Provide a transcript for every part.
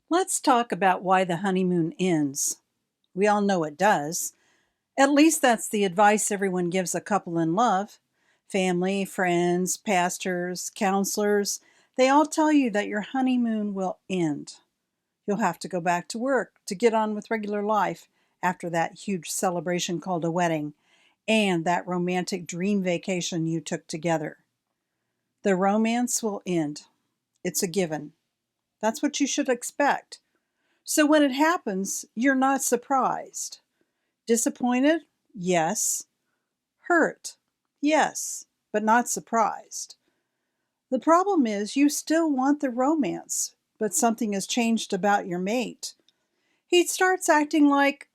Let's talk about why the honeymoon ends. We all know it does. At least that's the advice everyone gives a couple in love. Family, friends, pastors, counselors, they all tell you that your honeymoon will end. You'll have to go back to work to get on with regular life after that huge celebration called a wedding and that romantic dream vacation you took together. The romance will end. It's a given. That's what you should expect. So when it happens, you're not surprised. Disappointed? Yes. Hurt? Yes, but not surprised. The problem is you still want the romance, but something has changed about your mate. He starts acting like,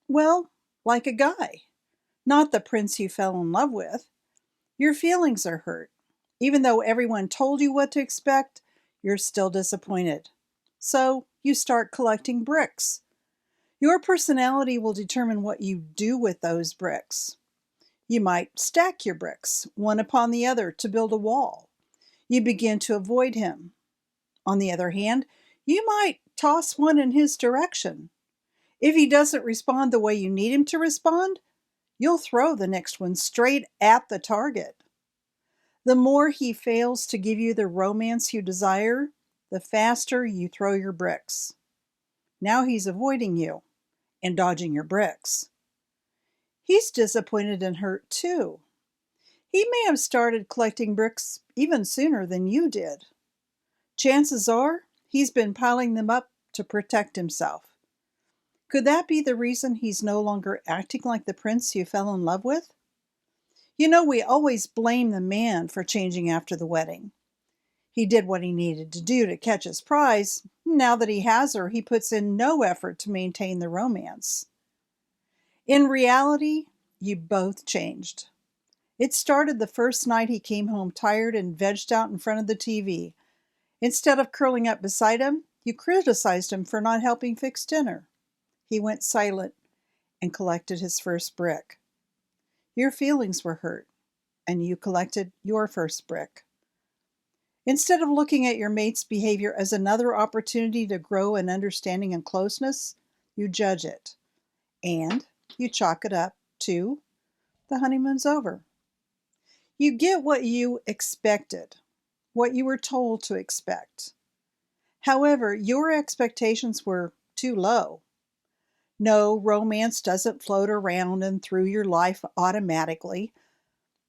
well, like a guy, not the prince you fell in love with. Your feelings are hurt. Even though everyone told you what to expect, you're still disappointed. So you start collecting bricks. Your personality will determine what you do with those bricks. You might stack your bricks, one upon the other, to build a wall. You begin to avoid him. On the other hand, you might toss one in his direction. If he doesn't respond the way you need him to respond, you'll throw the next one straight at the target. The more he fails to give you the romance you desire, the faster you throw your bricks. Now he's avoiding you and dodging your bricks. He's disappointed and hurt too. He may have started collecting bricks even sooner than you did. Chances are he's been piling them up to protect himself. Could that be the reason he's no longer acting like the prince you fell in love with? We always blame the man for changing after the wedding. He did what he needed to do to catch his prize. Now that he has her, he puts in no effort to maintain the romance. In reality, you both changed. It started the first night he came home tired and vegged out in front of the TV. Instead of curling up beside him, you criticized him for not helping fix dinner. He went silent and collected his first brick. Your feelings were hurt, and you collected your first brick. Instead of looking at your mate's behavior as another opportunity to grow in understanding and closeness, you judge it, and you chalk it up to the honeymoon's over. You get what you expected, what you were told to expect. However, your expectations were too low. No, romance doesn't float around and through your life automatically.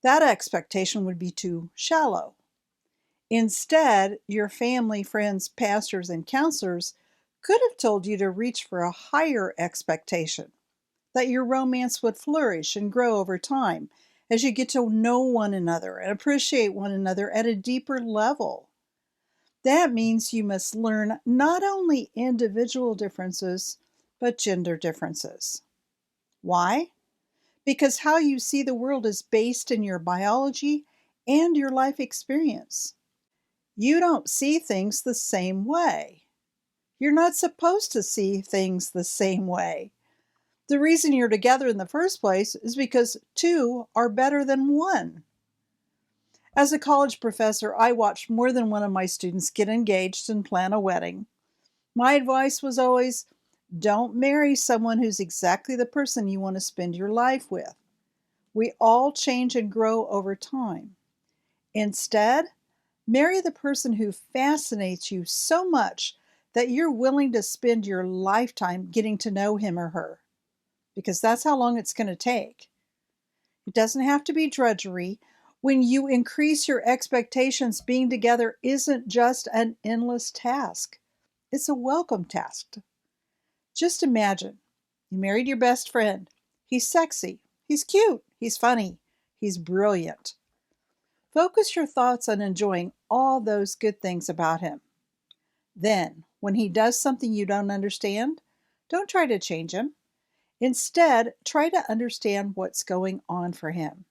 That expectation would be too shallow. Instead, your family, friends, pastors, and counselors could have told you to reach for a higher expectation, that your romance would flourish and grow over time as you get to know one another and appreciate one another at a deeper level. That means you must learn not only individual differences, but gender differences. Why? Because how you see the world is based in your biology and your life experience. You don't see things the same way. You're not supposed to see things the same way. The reason you're together in the first place is because two are better than one. As a college professor, I watched more than one of my students get engaged and plan a wedding. My advice was always, don't marry someone who's exactly the person you want to spend your life with. We all change and grow over time. Instead, marry the person who fascinates you so much that you're willing to spend your lifetime getting to know him or her, because that's how long it's going to take. It doesn't have to be drudgery. When you increase your expectations, being together isn't just an endless task. It's a welcome task. Just imagine, you married your best friend. He's sexy, he's cute, he's funny, he's brilliant. Focus your thoughts on enjoying all those good things about him. Then, when he does something you don't understand, don't try to change him. Instead, try to understand what's going on for him.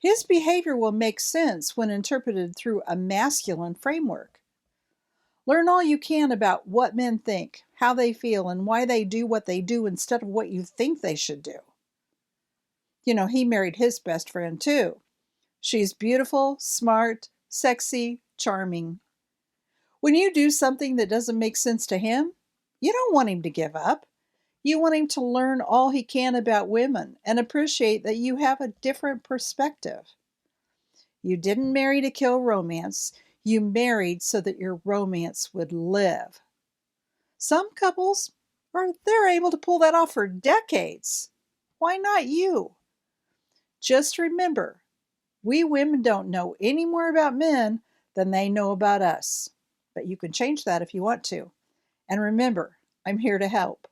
His behavior will make sense when interpreted through a masculine framework. Learn all you can about what men think, how they feel, and why they do what they do instead of what you think they should do. He married his best friend too. She's beautiful, smart, sexy, charming. When you do something that doesn't make sense to him, you don't want him to give up. You want him to learn all he can about women and appreciate that you have a different perspective. You didn't marry to kill romance. You married so that your romance would live. Some couples they're able to pull that off for decades. Why not you? Just remember, we women don't know any more about men than they know about us. But you can change that if you want to. And remember, I'm here to help.